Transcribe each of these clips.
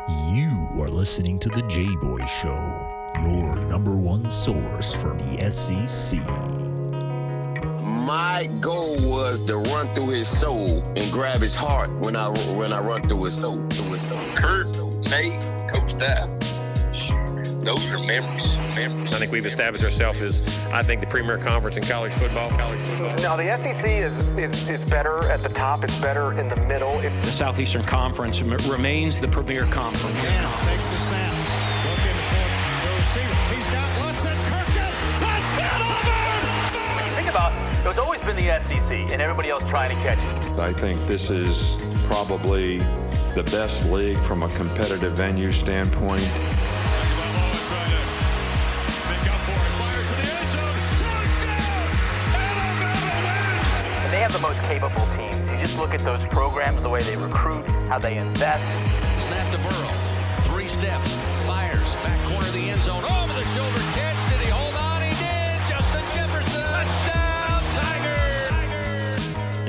You are listening to the Jboy Show, your number one source for the SEC. My goal was to run through his soul and grab his heart when I run through his soul. Kurt, Nate, Coach Staff, those are memories. I think we've established ourselves as, I think, the premier conference in college football. Now, the SEC is better at the top. It's better in the middle. The Southeastern Conference remains the premier conference. Takes the snap. Looking for the receiver. He's got Lutz Kirkland. Touchdown, Auburn! When you think about it, it's always been the SEC and everybody else trying to catch it. I think this is probably the best league from a competitive venue standpoint. They have the most capable teams. You just look at those programs, the way they recruit, how they invest. Snap to Burrow. 3 steps. Fires. Back corner of the end zone. Over the shoulder catch. Did he hold on? He did. Justin Jefferson. Touchdown, Tiger.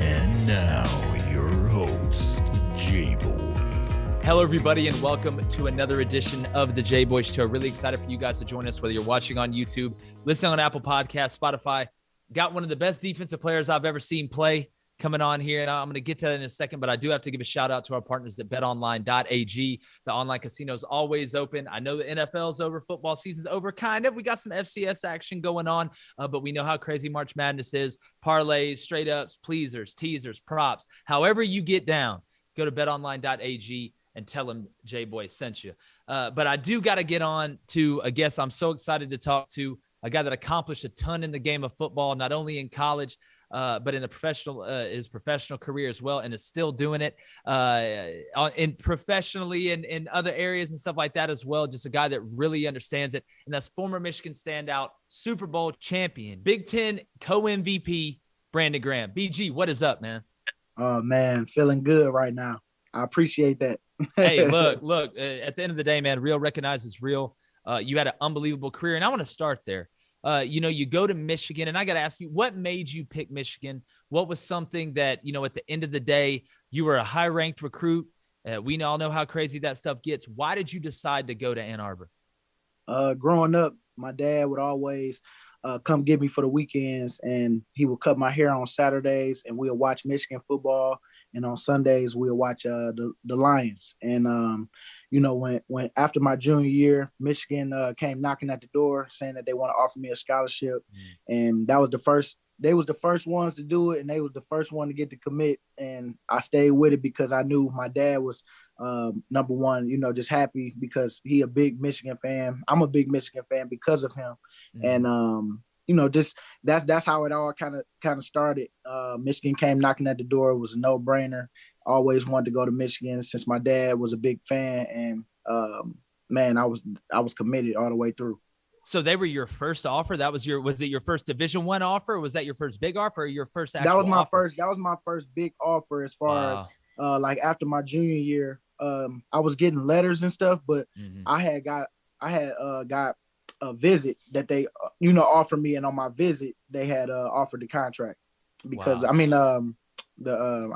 And now, your host, Jboy. Hello, everybody, and welcome to another edition of the Jboy Show. Really excited for you guys to join us, whether you're watching on YouTube, listening on Apple Podcasts, Spotify. Got one of the best defensive players I've ever seen play coming on here. And I'm going to get to that in a second, but I do have to give a shout out to our partners at betonline.ag. The online casino is always open. I know the NFL's over, football season's over, kind of. We got some FCS action going on, but we know how crazy March Madness is. Parlays, straight ups, pleasers, teasers, props. However you get down, go to betonline.ag and tell them Jboy sent you. But I do got to get on to a guest I'm so excited to talk to. A guy that accomplished a ton in the game of football, not only in college, but in the his professional career as well, and is still doing it in professionally and in other areas and stuff like that as well. Just a guy that really understands it, and that's former Michigan standout, Super Bowl champion, Big Ten co-MVP, Brandon Graham. BG, what is up, man? Oh man, feeling good right now. I appreciate that. Hey, look. At the end of the day, man, real recognizes real. You had an unbelievable career, and I want to start there. You go to Michigan, and I got to ask you, what made you pick Michigan? What was something that, at the end of the day, you were a high-ranked recruit? We all know how crazy that stuff gets. Why did you decide to go to Ann Arbor? Growing up, my dad would always come get me for the weekends, and he would cut my hair on Saturdays, and we'll watch Michigan football, and on Sundays we'll watch the Lions. And when after my junior year, Michigan came knocking at the door saying that they want to offer me a scholarship. And they was the first ones to do it, and they was the first one to get to commit. And I stayed with it because I knew my dad was number one, just happy because he a big Michigan fan. I'm a big Michigan fan because of him. And just that's how it all kind of started. Michigan came knocking at the door. It was a no-brainer. Always wanted to go to Michigan since my dad was a big fan, and man, I was committed all the way through. So they were your first offer. Was it your first Division I offer? Or was that your first big offer, or your first actual offer? That was my first big offer as far as like after my junior year. I was getting letters and stuff, but I had got a visit that they offered me, and on my visit they had offered the contract because I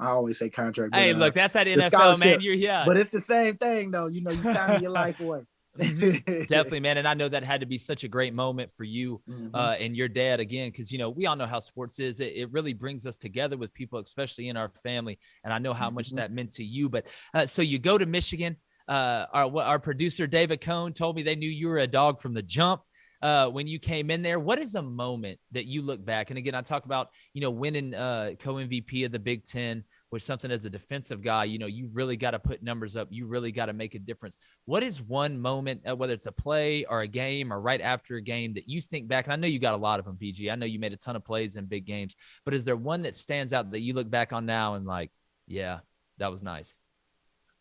always say contract. Hey, look, that's that NFL, man. But it's the same thing, though. You signing your life away. Definitely, man. And I know that had to be such a great moment for you and your dad, again, because, we all know how sports is. It really brings us together with people, especially in our family. And I know how much that meant to you. But so you go to Michigan. Our producer, David Cohn, told me they knew you were a dog from the jump. When you came in there, what is a moment that you look back? And again, I talk about, winning co-MVP of the Big Ten with something as a defensive guy, you really got to put numbers up. You really got to make a difference. What is one moment, whether it's a play or a game or right after a game, that you think back? And I know you got a lot of them, BG. I know you made a ton of plays in big games, but is there one that stands out that you look back on now and like, yeah, that was nice?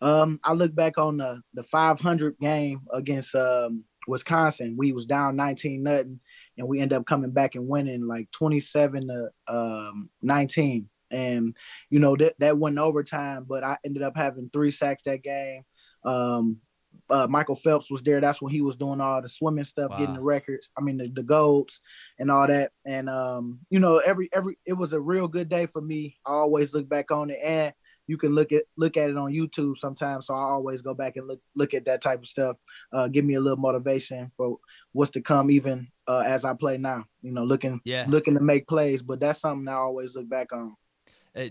I look back on the 500 game against Wisconsin. We was down 19-0, and we end up coming back and winning like 27-19. And that went overtime, but I ended up having 3 sacks that game. Michael Phelps was there. That's when he was doing all the swimming stuff, getting the records. I mean, the golds and all that. And, it was a real good day for me. I always look back on it. And you can look at it on YouTube sometimes. So I always go back and look at that type of stuff. Give me a little motivation for what's to come, even as I play now. Looking to make plays, but that's something I always look back on.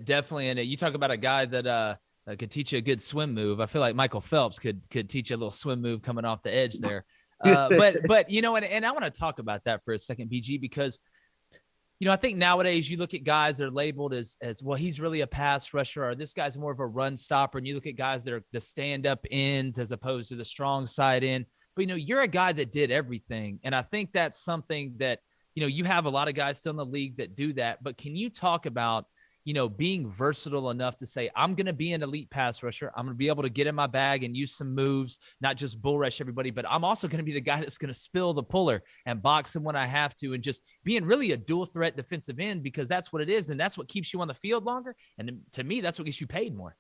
Definitely. And you talk about a guy that could teach you a good swim move. I feel like Michael Phelps could teach you a little swim move coming off the edge there. But and I want to talk about that for a second, BG, because I think nowadays you look at guys that are labeled as well, he's really a pass rusher, or this guy's more of a run stopper. And you look at guys that are the stand-up ends as opposed to the strong side end. But, you're a guy that did everything. And I think that's something that, you have a lot of guys still in the league that do that. But can you talk about, being versatile enough to say, I'm going to be an elite pass rusher. I'm going to be able to get in my bag and use some moves, not just bull rush everybody, but I'm also going to be the guy that's going to spill the puller and box him when I have to, and just being really a dual threat defensive end, because that's what it is. And that's what keeps you on the field longer. And to me, that's what gets you paid more.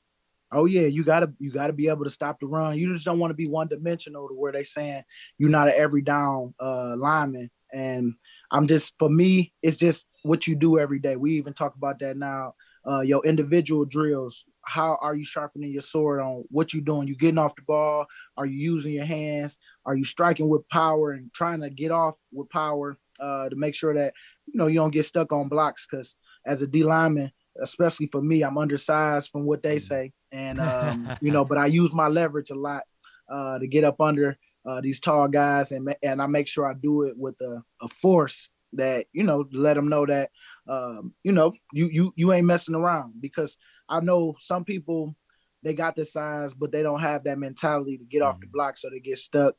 Oh yeah. You gotta be able to stop the run. You just don't want to be one dimensional to where they saying you're not an every down lineman. And for me, it's just what you do every day. We even talk about that now. Your individual drills. How are you sharpening your sword on what you're doing? You getting off the ball? Are you using your hands? Are you striking with power and trying to get off with power to make sure that, you don't get stuck on blocks? Because as a D lineman, especially for me, I'm undersized from what they say. And, but I use my leverage a lot to get up under these tall guys. And I make sure I do it with a force that, let them know that, you ain't messing around. Because I know some people, they got the size, but they don't have that mentality to get off the block, so they get stuck.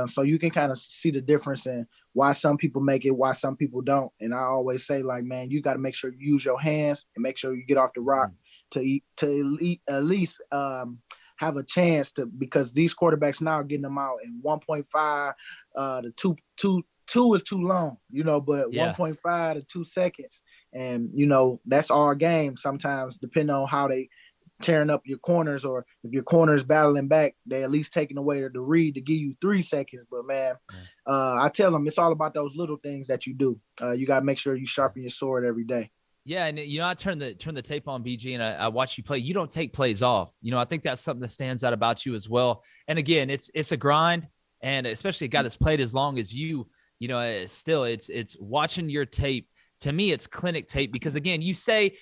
So you can kind of see the difference in why some people make it, why some people don't. And I always say, like, man, you got to make sure you use your hands and make sure you get off the rock to at least have a chance to, because these quarterbacks now are getting them out in 1.5 to 2 is too long, but 1.5 to 2 seconds. And, that's our game sometimes, depending on how they tearing up your corners, or if your corner is battling back, they at least taking away the read to give you 3 seconds. But man, I tell them it's all about those little things that you do. You got to make sure you sharpen your sword every day. Yeah, and I turn the tape on, BG, and I watch you play. You don't take plays off. I think that's something that stands out about you as well. And again, it's a grind, and especially a guy that's played as long as you. Still it's watching your tape. To me, it's clinic tape, because again, you say,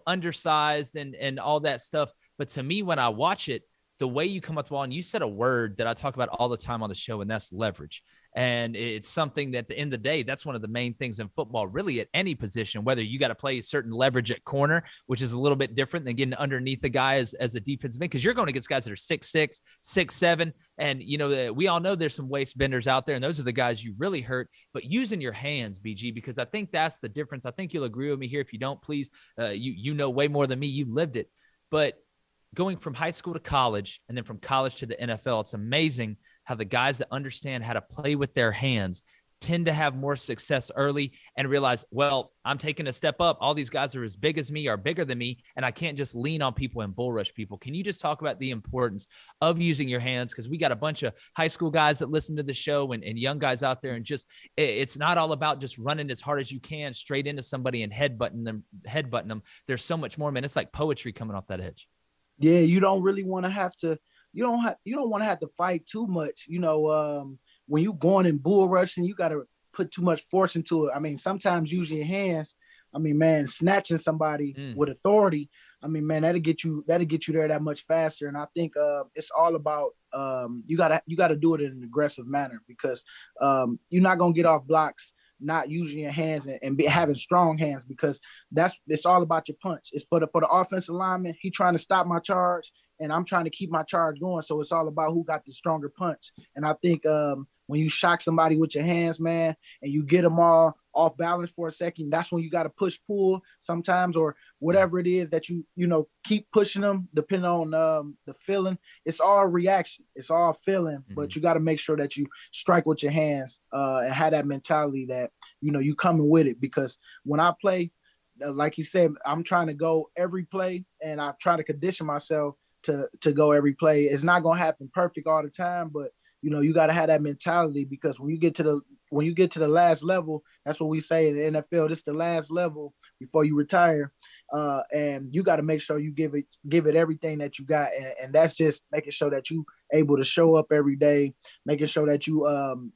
undersized and all that stuff. But to me, when I watch it, the way you come up the ball, and you said a word that I talk about all the time on the show, and that's leverage. And it's something that at the end of the day, that's one of the main things in football, really at any position, whether you got to play a certain leverage at corner, which is a little bit different than getting underneath a guy as a defensive end, because you're going against guys that are 6'6", 6'7". And, we all know there's some waist benders out there, and those are the guys you really hurt. But using your hands, BG, because I think that's the difference. I think you'll agree with me here. If you don't, please, you know way more than me. You've lived it. But going from high school to college, and then from college to the NFL, it's amazing how the guys that understand how to play with their hands tend to have more success early and realize, well, I'm taking a step up. All these guys are as big as me or bigger than me, and I can't just lean on people and bull rush people. Can you just talk about the importance of using your hands? Because we got a bunch of high school guys that listen to the show and young guys out there, and just it's not all about just running as hard as you can straight into somebody and headbutting them. There's so much more, man. It's like poetry coming off that edge. Yeah, you don't really want to have to. You don't want to have to fight too much. When you going in bull rushing, you got to put too much force into it. I mean, sometimes using your hands. I mean, man, snatching somebody with authority. I mean, man, that'll get you there that much faster. And I think it's all about you gotta do it in an aggressive manner, because you're not gonna get off blocks not using your hands and having strong hands, because it's all about your punch. It's for the offensive lineman. He trying to stop my charge, and I'm trying to keep my charge going. So it's all about who got the stronger punch. And I think when you shock somebody with your hands, man, and you get them all off balance for a second, that's when you got to push pull sometimes, or whatever it is that you keep pushing them, depending on the feeling. It's all reaction. It's all feeling, but you got to make sure that you strike with your hands and have that mentality that, you coming with it. Because when I play, like you said, I'm trying to go every play, and I try to condition myself to go every play. It's not going to happen perfect all the time, but you got to have that mentality, because when you get to when you get to the last level, that's what we say in the NFL. This is the last level before you retire, and you got to make sure you give it everything that you got, and that's just making sure that you able to show up every day, making sure that you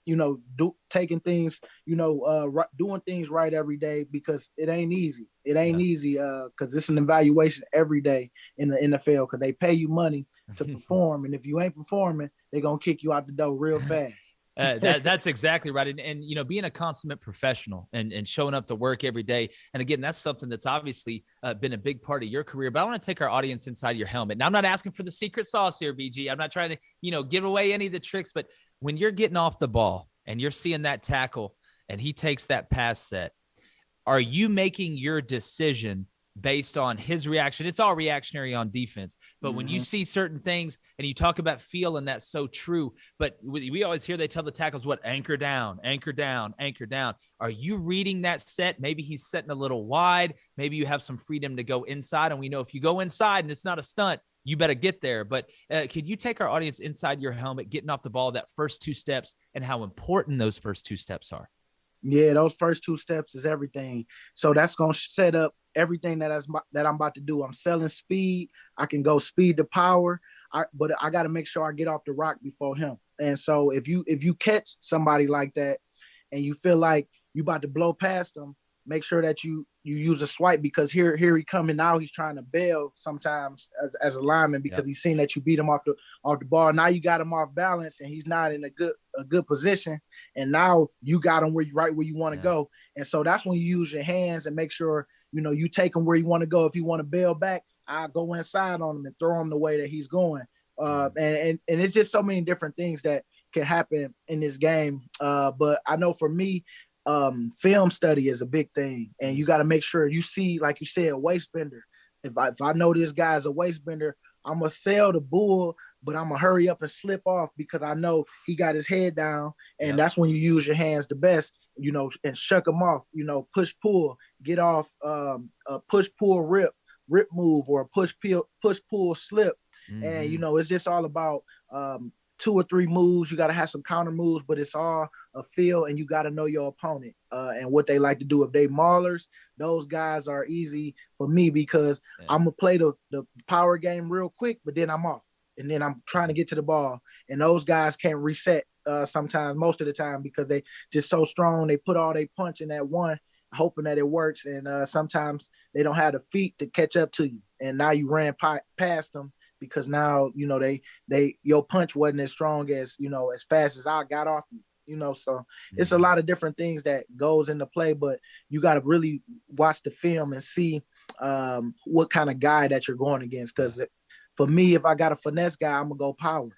taking things, doing things right every day, because it ain't easy. It ain't easy because it's an evaluation every day in the NFL, because they pay you money to perform, and if you ain't performing, they're gonna kick you out the door real fast. That's exactly right. And being a consummate professional and showing up to work every day. And again, that's something that's obviously been a big part of your career. But I want to take our audience inside your helmet. Now, I'm not asking for the secret sauce here, BG. I'm not trying to, give away any of the tricks. But when you're getting off the ball and you're seeing that tackle and he takes that pass set, are you making your decision based on his reaction? It's all reactionary on defense, but when you see certain things and you talk about feel, and that's so true, but we always hear they tell the tackles what, anchor down, anchor down, anchor down. Are you reading that set? Maybe he's setting a little wide. Maybe you have some freedom to go inside, and we know if you go inside and it's not a stunt, you better get there. But could you take our audience inside your helmet, getting off the ball, that first 2 steps, and how important those first 2 steps are? Yeah, those first 2 steps is everything. So that's going to set up everything that I'm about to do. I'm selling speed. I can go speed to power, but I got to make sure I get off the rock before him. And so if you catch somebody like that and you feel like you about to blow past them, make sure that you use a swipe, because here he coming now. He's trying to bail sometimes as a lineman, because he's seen that you beat him off the ball. Now you got him off balance and he's not in a good position. And now you got him right where you want to go. And so that's when you use your hands and make sure, you take him where you want to go. If you want to bail back, I'll go inside on him and throw him the way that he's going. And it's just so many different things that can happen in this game. But I know for me, film study is a big thing, and you got to make sure you see, like you said, a waist bender. If I know this guy is a waist bender, I'm gonna sell the bull, but I'm gonna hurry up and slip off, because I know he got his head down, and that's when you use your hands the best, and shuck him off. Push pull, get off, push pull rip move, or push pull slip, and it's just all about 2 or 3 moves. You got to have some counter moves, but it's all a feel, and you got to know your opponent and what they like to do. If they maulers, those guys are easy for me, because I'm going to play the power game real quick, but then I'm off. And then I'm trying to get to the ball. And those guys can't reset sometimes, most of the time, because they just so strong. They put all their punch in that one, hoping that it works. And sometimes they don't have the feet to catch up to you. And now you ran past them, because now, your punch wasn't as strong as, as fast as I got off you. So it's a lot of different things that goes into play, but you got to really watch the film and see what kind of guy that you're going against. Because for me, if I got a finesse guy, I'm gonna go power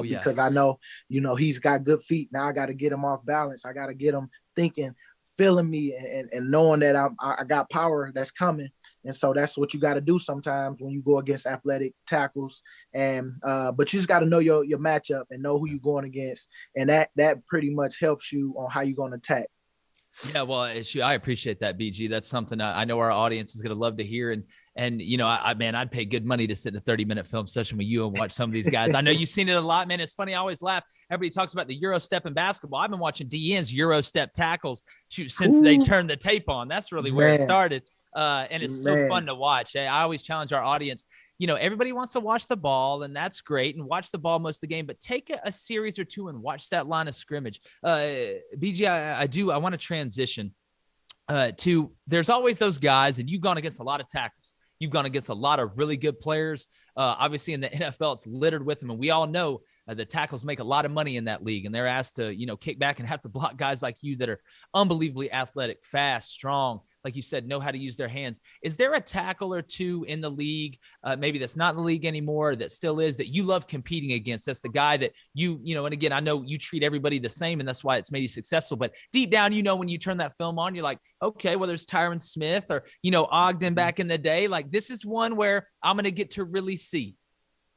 because I know, he's got good feet. Now I got to get him off balance. I got to get him thinking, feeling me, and knowing that I got power that's coming. And so that's what you got to do sometimes when you go against athletic tackles. And but you just got to know your matchup and know who you're going against. And that pretty much helps you on how you're going to attack. Yeah, well, I appreciate that, BG. That's something I know our audience is going to love to hear. And I'd pay good money to sit in a 30-minute film session with you and watch some of these guys. I know you've seen it a lot, man. It's funny. I always laugh. Everybody talks about the Euro step in basketball. I've been watching DN's Euro step tackles since they turned the tape on. That's really where it started. And it's so fun to watch. I always challenge our audience. Everybody wants to watch the ball, and that's great, and watch the ball most of the game, but take a series or 2 and watch that line of scrimmage. BG, I want to transition to, there's always those guys, and you've gone against a lot of tackles. You've gone against a lot of really good players. Obviously, in the NFL, it's littered with them, and we all know the tackles make a lot of money in that league, and they're asked to, kick back and have to block guys like you that are unbelievably athletic, fast, strong, like you said, know how to use their hands. Is there a tackle or 2 in the league, maybe that's not in the league anymore, that still is, that you love competing against? That's the guy that and again, I know you treat everybody the same, and that's why it's made you successful. But deep down, when you turn that film on, you're like, okay, well, there's Tyron Smith or, Ogden back in the day. Like, this is one where I'm going to get to really see.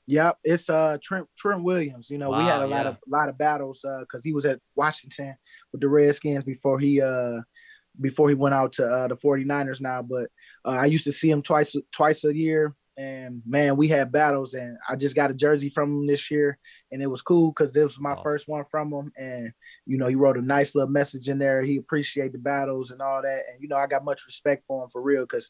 Yep, it's Trent Williams. We had a lot of battles because he was at Washington with the Redskins before he went out to the 49ers now. But I used to see him twice a year and man, we had battles, and I just got a jersey from him this year, and it was cool because this was my first one from him, and he wrote a nice little message in there. He appreciated the battles and all that, and I got much respect for him for real because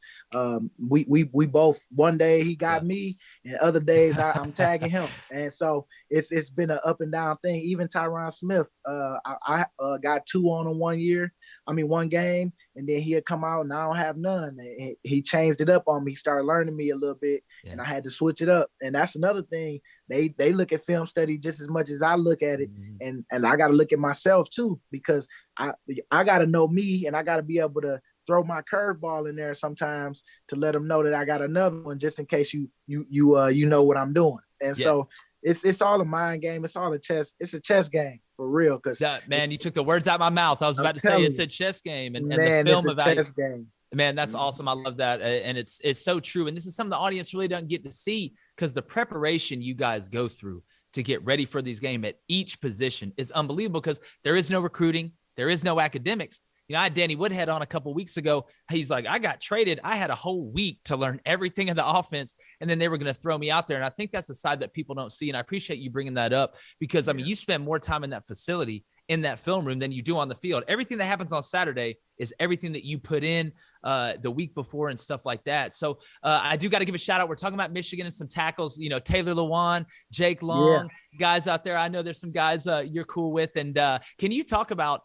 we both, one day he got me, and other days I'm tagging him, and so it's been an up and down thing. Even Tyron Smith, I got 2 on him one game, and then he'd come out and I don't have none. And he changed it up on me. He started learning me a little bit, and I had to switch it up. And that's another thing. They look at film study just as much as I look at it, and I got to look at myself too, because I got to know me, and I got to be able to throw my curveball in there sometimes to let them know that I got another one just in case you know what I'm doing. And so it's all a mind game. It's all a chess. It's a chess game for real. Because man, you took the words out of my mouth. I was about to say it's a chess game, and man, the film it's a chess game. Man, that's awesome. I love that. And it's so true. And this is something the audience really doesn't get to see, because the preparation you guys go through to get ready for these games at each position is unbelievable, because there is no recruiting. There is no academics. I had Danny Woodhead on a couple of weeks ago. He's like, I got traded. I had a whole week to learn everything of the offense, and then they were going to throw me out there. And I think that's a side that people don't see. And I appreciate you bringing that up, because, I mean, you spend more time in that facility, in that film room, than you do on the field. Everything that happens on Saturday is everything that you put in the week before and stuff like that. So I do got to give a shout out. We're talking about Michigan and some tackles, Taylor Lewan, Jake Long, guys out there. I know there's some guys you're cool with. And can you talk about,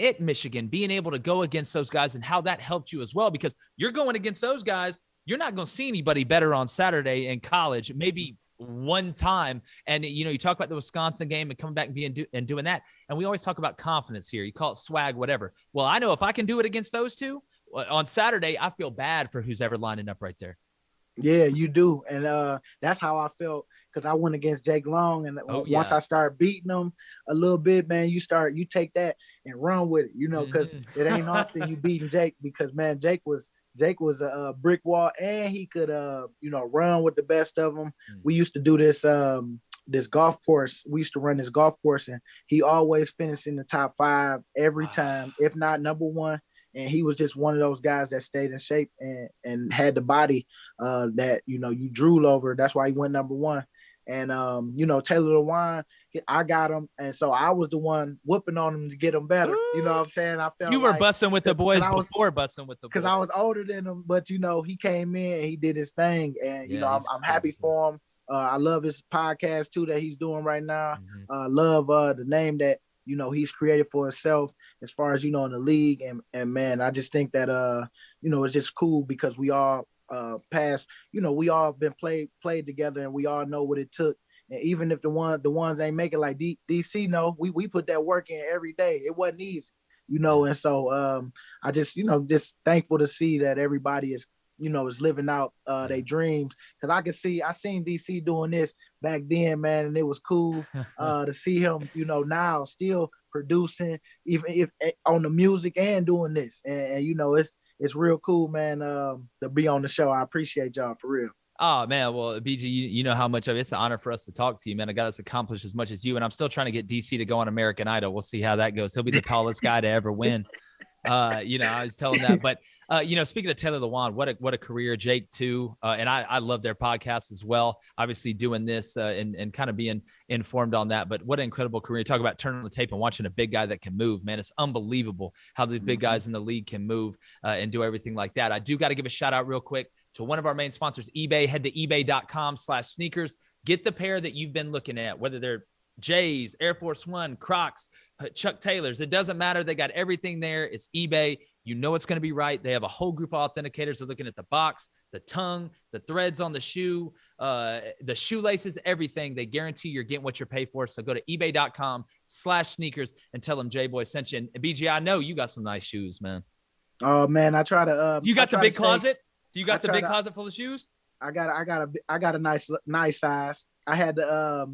at Michigan, being able to go against those guys and how that helped you as well? Because you're going against those guys. You're not going to see anybody better on Saturday in college, maybe one time. And, you talk about the Wisconsin game and coming back and doing that. And we always talk about confidence here. You call it swag, whatever. Well, I know if I can do it against those two on Saturday, I feel bad for who's ever lining up right there. Yeah, you do. And that's how I felt, because I went against Jake Long, and once I started beating him a little bit, man, you take that and run with it, because it ain't often you beating Jake, because, man, Jake was a brick wall, and he could, run with the best of them. We used to do this golf course. We used to run this golf course, and he always finished in the top 5 every time, if not number 1. And he was just one of those guys that stayed in shape and had the body that, you drool over. That's why he went number 1. And, Taylor Lewan, I got him. And so I was the one whooping on him to get him better. You know what I'm saying? I felt you were busting with the boys before busting with the boys. Because I was older than him. But, he came in and he did his thing. And, I'm happy for him. I love his podcast, too, that he's doing right now. Love the name that, he's created for himself as far as, in the league. And man, I just think that, it's just cool, because we all we all been played together, and we all know what it took. And even if the ones ain't make it, like DC, we put that work in every day. It wasn't easy, and so I just, just thankful to see that everybody is, is living out their dreams. Because I seen DC doing this back then, man, and it was cool to see him, now still producing, even if on the music and doing this. And it's real cool, man, to be on the show. I appreciate y'all for real. Oh, man. Well, BG, you know how much of it's an honor for us to talk to you, man. I got us accomplished as much as you, and I'm still trying to get DC to go on American Idol. We'll see how that goes. He'll be the tallest guy to ever win. I was telling that, but speaking of Taylor Lewan, what a career, Jake too. And I love their podcast as well, obviously doing this and kind of being informed on that, but what an incredible career. Talk about turning on the tape and watching a big guy that can move, man. It's unbelievable how the big guys in the league can move and do everything like that. I do got to give a shout out real quick to one of our main sponsors, eBay. Head to ebay.com/sneakers. Get the pair that you've been looking at, whether they're J's, Air Force One, Crocs, Chuck Taylors. It doesn't matter. They got everything there. It's eBay. You know it's going to be right. They have a whole group of authenticators. They're looking at the box, the tongue, the threads on the shoe, the shoelaces, everything. They guarantee you're getting what you're paid for. So go to ebay.com/sneakers and tell them Jboy sent you. And BG, I know you got some nice shoes, man. Oh man, I try to. You got the big closet? Do you got the big closet full of shoes? I got a nice size. I had to,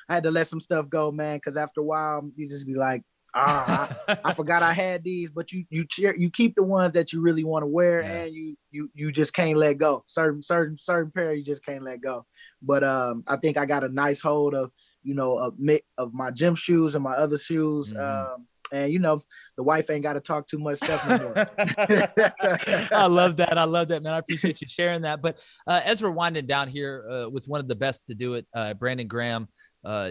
I had to let some stuff go, man, because after a while you just be like, I forgot I had these, but you keep the ones that you really want to wear, and you just can't let go. Certain pair you just can't let go. But I think I got a nice hold of, a mix of my gym shoes and my other shoes. And, the wife ain't got to talk too much stuff no more. I love that. Man. I appreciate you sharing that. But as we're winding down here with one of the best to do it, Brandon Graham,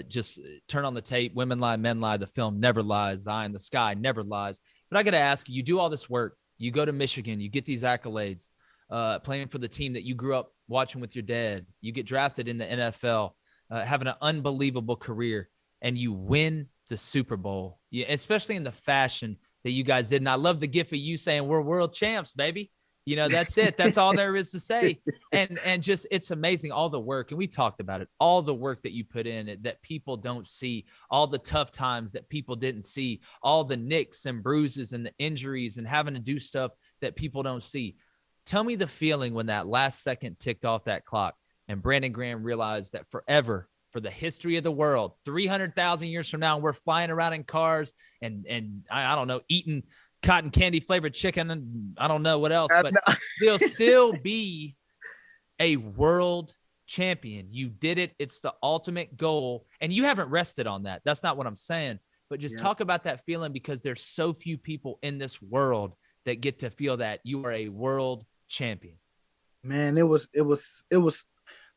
just turn on the tape. Women Lie, Men Lie. The film never lies. The Eye in the Sky never lies. But I got to ask you do all this work. You go to Michigan. You get these accolades, playing for the team that you grew up watching with your dad. You get drafted in the NFL, having an unbelievable career, and you win the Super Bowl, especially in the fashion that you guys did. And I love the gif of you saying, we're world champs, baby. That's it. That's all there is to say. And just, it's amazing, all the work. And we talked about it, all the work that you put in that people don't see, all the tough times that people didn't see, all the nicks and bruises and the injuries and having to do stuff that people don't see. Tell me the feeling when that last second ticked off that clock and Brandon Graham realized that forever, for the history of the world, 300,000 years from now, we're flying around in cars and I don't know, eating cotton candy flavored chicken and I don't know what else, but they'll still be a world champion. You did it. It's the ultimate goal. And you haven't rested on that. That's not what I'm saying, but just talk about that feeling, because there's so few people in this world that get to feel that you are a world champion. Man, it was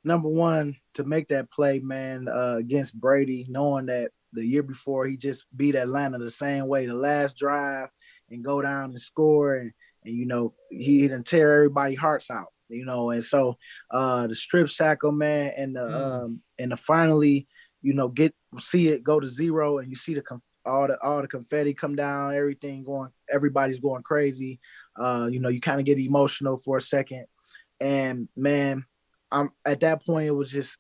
number one to make that play, man, against Brady, knowing that the year before he just beat Atlanta the same way, the last drive, and go down and score. And he didn't tear everybody's hearts out, and so the strip sack, man, and the finally, see it go to 0, and you see all the confetti come down, everybody's going crazy. You kind of get emotional for a second. And man, at that point, it was just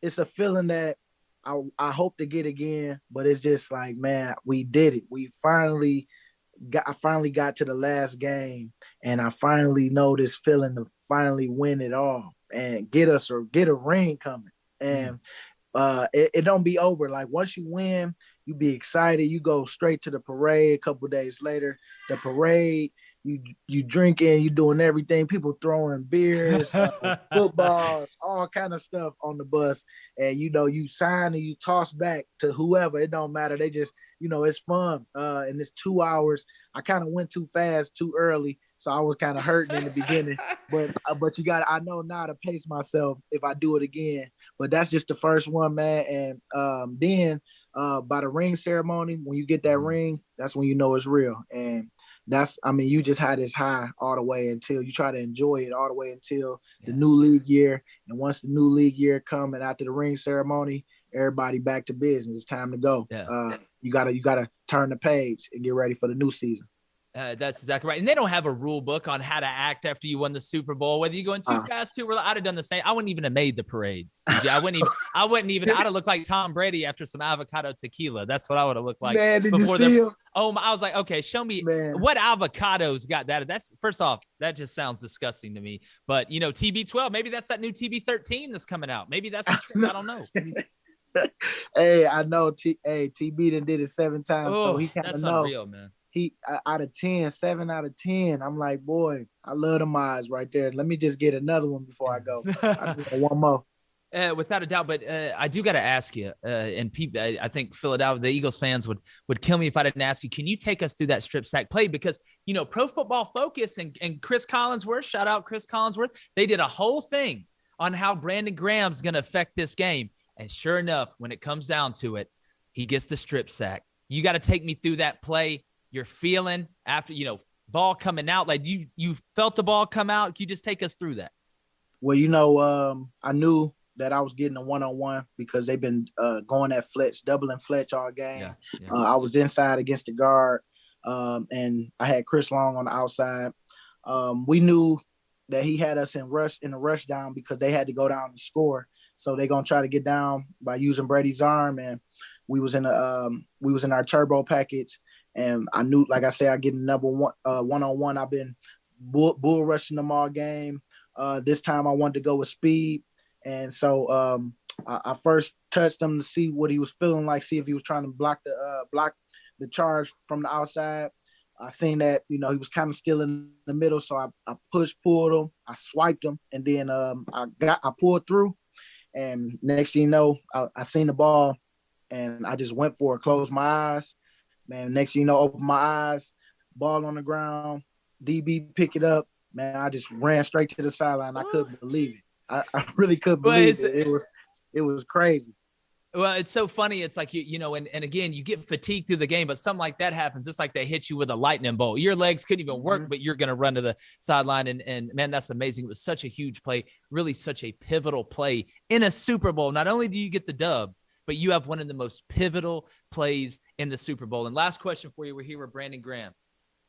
it's a feeling that I hope to get again, but it's just like, man, we did it. I finally got to the last game, and I finally know this feeling to finally win it all and get a ring coming. And it don't be over. Like, once you win, you be excited. You go straight to the parade a couple of days later. The parade, you drinking, you doing everything. People throwing beers, footballs, all kind of stuff on the bus. And, you sign and you toss back to whoever. It don't matter. They just, it's fun. And it's 2 hours. I kind of went too fast, too early. So I was kind of hurting in the beginning. But I know now to pace myself if I do it again. But that's just the first one, man. And then by the ring ceremony, when you get that ring, that's when you know it's real. And you just had this high all the way until you try to enjoy it all the way until the new league year. And once the new league year come and after the ring ceremony, everybody back to business. It's time to go. Yeah. You gotta turn the page and get ready for the new season. That's exactly right. And they don't have a rule book on how to act after you won the Super Bowl, whether you're going too fast, too. Well, I'd have done the same. I wouldn't even have made the parade. I wouldn't even, I'd have looked like Tom Brady after some avocado tequila. That's what I would have looked like. Man, did you see him? Oh, I was like, okay, show me what avocados got that. That's, first off, that just sounds disgusting to me. But, TB12, maybe that's that new TB13 that's coming out. Maybe that's the trick. I don't know. Hey, I know. TB done did it 7 times, so he kind of knows. That's unreal, man. He out of 10, 7 out of 10. I'm like, boy, I love them eyes right there. Let me just get another one before I go. I just want one more. Without a doubt, but I do got to ask you, and people, I think Philadelphia, the Eagles fans would kill me if I didn't ask you. Can you take us through that strip sack play? Because Pro Football Focus and Chris Collinsworth, shout out Chris Collinsworth, they did a whole thing on how Brandon Graham's going to affect this game. And sure enough, when it comes down to it, he gets the strip sack. You got to take me through that play. You're feeling after, ball coming out, like you felt the ball come out. Can you just take us through that? Well, I knew that I was getting a one-on-one because they've been going at Fletch, doubling Fletch all game. Yeah. I was inside against the guard, and I had Chris Long on the outside. We knew that he had us in a rush down because they had to go down and score. So they're gonna try to get down by using Brady's arm, and we was in our turbo package. And I knew, like I said, I get number one one-on-one. I've been bull rushing them all game. This time I wanted to go with speed. And so I first touched him to see what he was feeling like, see if he was trying to block the charge from the outside. I seen that, he was kind of still in the middle. So I pulled him, I swiped him, and then I pulled through. And next thing you know, I seen the ball, and I just went for it, closed my eyes. man, next thing you know, open my eyes, ball on the ground, DB pick it up. Man, I just ran straight to the sideline. I couldn't believe it. I really couldn't believe it. It was crazy. Well, it's so funny. It's like, you know, and again, you get fatigued through the game, but something like that happens. It's like they hit you with a lightning bolt. Your legs couldn't even work, but you're going to run to the sideline. And man, that's amazing. It was such a huge play, really such a pivotal play in a Super Bowl. Not only do you get the dub, but you have one of the most pivotal plays in the Super Bowl. And last question for you. We're here with Brandon Graham.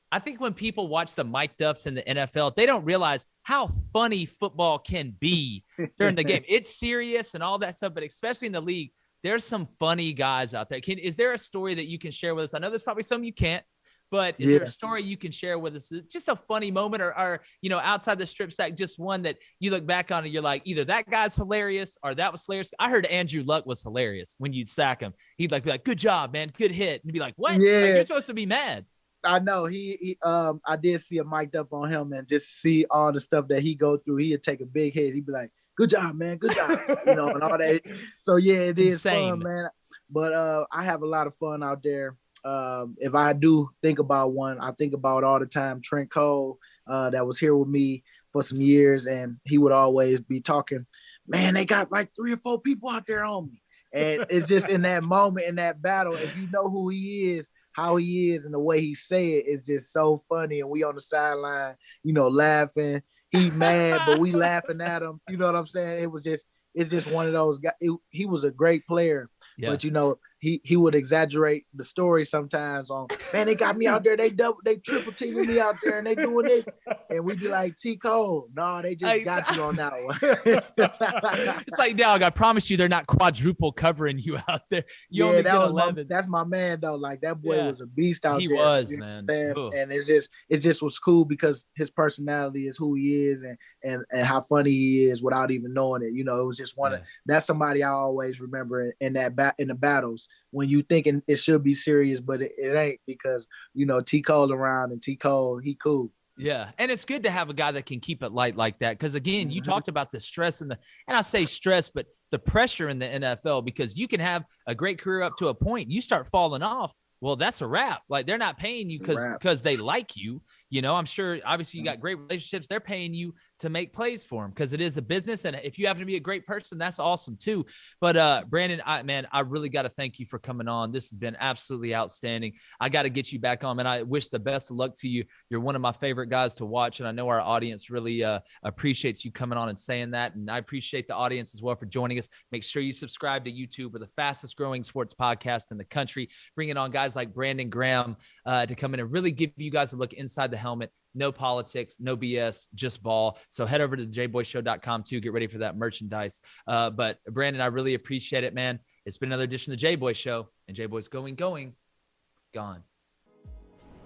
I think when people watch the mic'd ups in the NFL, they don't realize how funny football can be during the game. It's serious and all that stuff, but especially in the league, there's some funny guys out there. Is there a story that you can share with us? I know there's probably some you can't, but is there a story you can share with us? Just a funny moment or, you know, outside the strip sack, just one that you look back on and you're like, either that guy's hilarious or that was hilarious. I heard Andrew Luck was hilarious when you'd sack him. He'd be like, good job, man. Good hit. And be like, what? Yeah. Like, you're supposed to be mad. I know I did see a mic'd up on him and just see all the stuff that he go through. He'd take a big hit. He'd be like, good job, man. Good job. You know, and all that. So yeah, it is fun, man. But I have a lot of fun out there. If I do think about one, I think about all the time Trent Cole, that was here with me for some years, and he would always be talking, man, they got like 3 or 4 people out there on me. And it's just in that moment, in that battle, if you know who he is, how he is, and the way he say it is just so funny. And we on the sideline, you know, laughing. He mad, but we laughing at him. You know what I'm saying? It's just one of those guys. He was a great player, but you know, he would exaggerate the story sometimes on, man, they got me out there, they triple teaming me out there, and they doing this, and we'd be like, T. Cole, no, they just got you on that one. It's like, dog, I promise you, they're not quadruple covering you out there. You only get 11. That's my man though. Like that boy was a beast out there. He was, man. And it just was cool because his personality is who he is, and how funny he is without even knowing it. You know, it was just that's somebody I always remember in the battles. When you thinking it should be serious, but it ain't, because, you know, T. Cole around, and T. Cole, he cool. Yeah. And it's good to have a guy that can keep it light like that. Cause again, you talked about the stress and I say stress, but the pressure in the NFL, because you can have a great career up to a point. You start falling off. Well, that's a wrap. Like, they're not paying you because they like you. You know, I'm sure obviously you got great relationships. They're paying you to make plays for them because it is a business. And if you happen to be a great person, that's awesome too. But Brandon, I really got to thank you for coming on. This has been absolutely outstanding. I got to get you back on, man. I wish the best of luck to you. You're one of my favorite guys to watch. And I know our audience really appreciates you coming on and saying that. And I appreciate the audience as well for joining us. Make sure you subscribe to YouTube. We're the fastest growing sports podcast in the country, bringing on guys like Brandon Graham to come in and really give you guys a look inside the helmet. No politics, no BS, just ball. So head over to thejboyshow.com too. Get ready for that merchandise. But Brandon, I really appreciate it, man. It's been another edition of the Jboy Show, and Jboy's going, gone.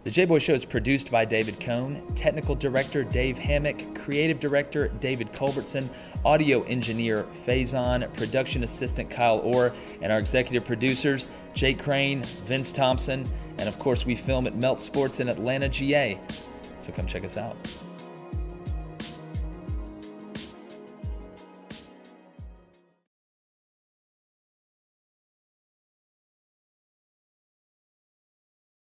The Jboy Show is produced by David Cohn, technical director Dave Hammock, creative director David Culbertson, audio engineer Feyzan, production assistant Kyle Orr, and our executive producers Crain, Vince Thompson, and of course we film at Melt Sports in Atlanta, GA. So come check us out.